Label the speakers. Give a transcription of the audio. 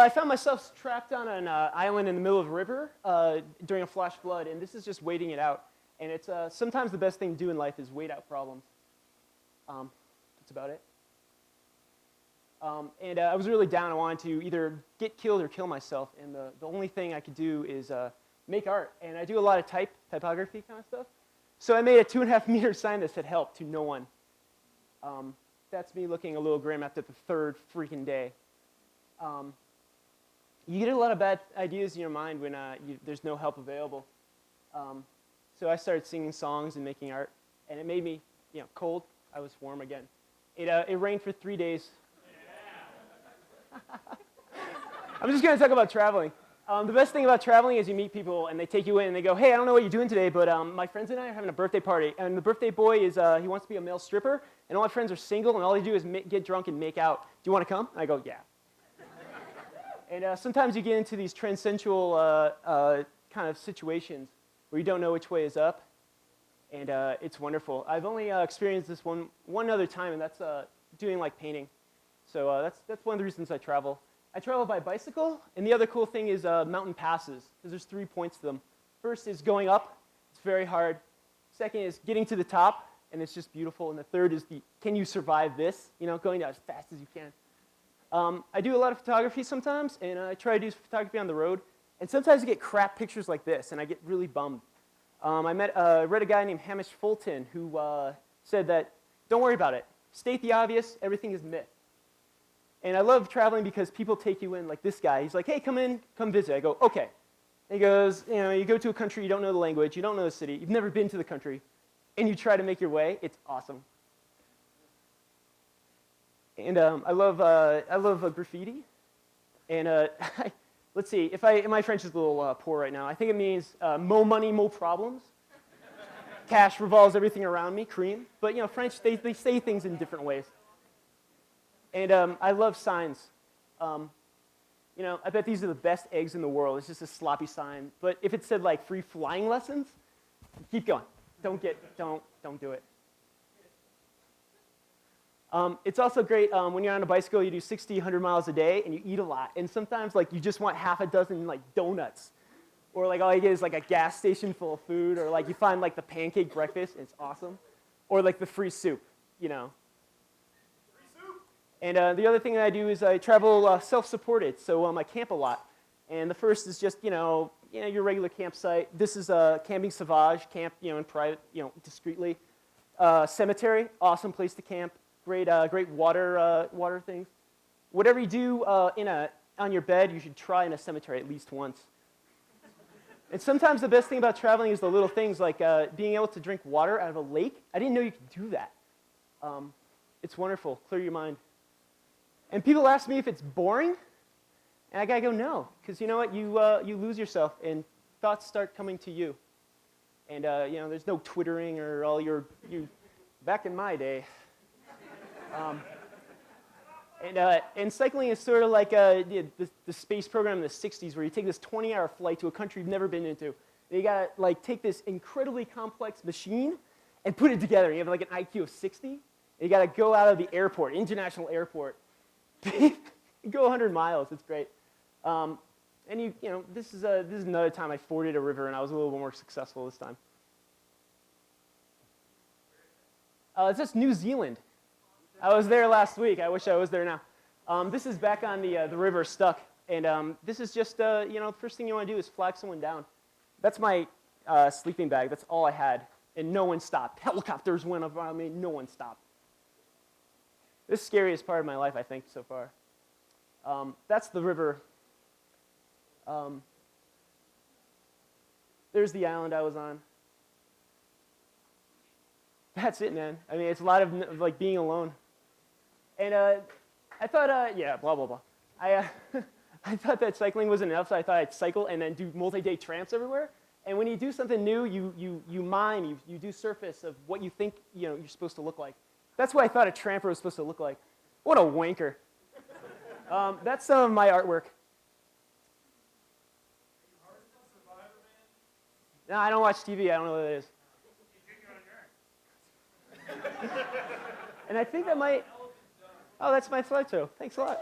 Speaker 1: I found myself trapped on an island in the middle of a river during a flash flood, and this is just waiting it out. And it's sometimes the best thing to do in life is wait out problems. That's about it. And I was really down. I wanted to either get killed or kill myself, and the only thing I could do is make art. And I do a lot of typography kind of stuff. So I made a 2.5-meter sign that said "Help" to no one. That's me looking a little grim after the third freaking day. You get a lot of bad ideas in your mind when there's no help available. So I started singing songs and making art, and it made me, cold. I was warm again. It rained for 3 days. I'm just going to talk about traveling. The best thing about traveling is you meet people, and they take you in, and they go, "Hey, I don't know what you're doing today, but my friends and I are having a birthday party, and the birthday boy is he wants to be a male stripper, and all my friends are single, and all they do is get drunk and make out. Do you want to come?" And I go, "Yeah." And sometimes you get into these transcendental kind of situations where you don't know which way is up, and it's wonderful. I've only experienced this one other time, and that's doing like painting. So that's one of the reasons I travel. I travel by bicycle, and the other cool thing is mountain passes, because there's 3 points to them. First is going up. It's very hard. Second is getting to the top, and it's just beautiful. And the third is can you survive this? Going down as fast as you can. I do a lot of photography sometimes, and I try to do photography on the road. And sometimes I get crap pictures like this, and I get really bummed. I read a guy named Hamish Fulton who said that, don't worry about it. State the obvious, everything is myth. And I love traveling because people take you in, like this guy. He's like, "Hey, come in, come visit." I go, "Okay." And he goes, you go to a country, you don't know the language, you don't know the city, you've never been to the country, and you try to make your way. It's awesome. And I love graffiti. And let's see, my French is a little poor right now. I think it means mo money, mo problems. Cash revolves everything around me, cream. But French, they say things in different ways. And I love signs. I bet these are the best eggs in the world. It's just a sloppy sign. But if it said like free flying lessons, keep going. Don't do it. It's also great when you're on a bicycle, you do 60, 100 miles a day, and you eat a lot. And sometimes you just want half a dozen donuts. Or all you get is a gas station full of food. Or you find the pancake breakfast, and it's awesome. Or the free soup, Free soup. And the other thing that I do is I travel self-supported. So I camp a lot. And the first is just, your regular campsite. This is camping sauvage, camp, in private, discreetly. Cemetery, awesome place to camp. Great water things. Whatever you do on your bed, you should try in a cemetery at least once. And sometimes the best thing about traveling is the little things like being able to drink water out of a lake. I didn't know you could do that. It's wonderful. Clear your mind. And people ask me if it's boring, and I gotta go no, because you know what? You lose yourself, and thoughts start coming to you. And there's no twittering or all you. Back in my day. And cycling is sort of like the space program in the 60s, where you take this 20-hour flight to a country you've never been into. And you gotta take this incredibly complex machine and put it together. You have an IQ of 60. And you gotta go out of the airport, international airport. You go 100 miles. It's great. And this is another time I forded a river, and I was a little bit more successful this time. It's just New Zealand. I was there last week. I wish I was there now. This is back on the river stuck. And this is just, the first thing you want to do is flag someone down. That's my sleeping bag. That's all I had. And no one stopped. Helicopters went around me. No one stopped. This is the scariest part of my life, I think, so far. That's the river. There's the island I was on. That's it, man. I mean, it's a lot of being alone. And I thought, blah, blah, blah. I thought that cycling wasn't enough, so I thought I'd cycle and then do multi-day tramps everywhere. And when you do something new, you mime, you do surface of what you think you're supposed to look like. That's what I thought a tramper was supposed to look like. What a wanker. That's some of my artwork. No, I don't watch TV. I don't know what it is. And I think that might... Oh, that's my slideshow. Thanks a lot.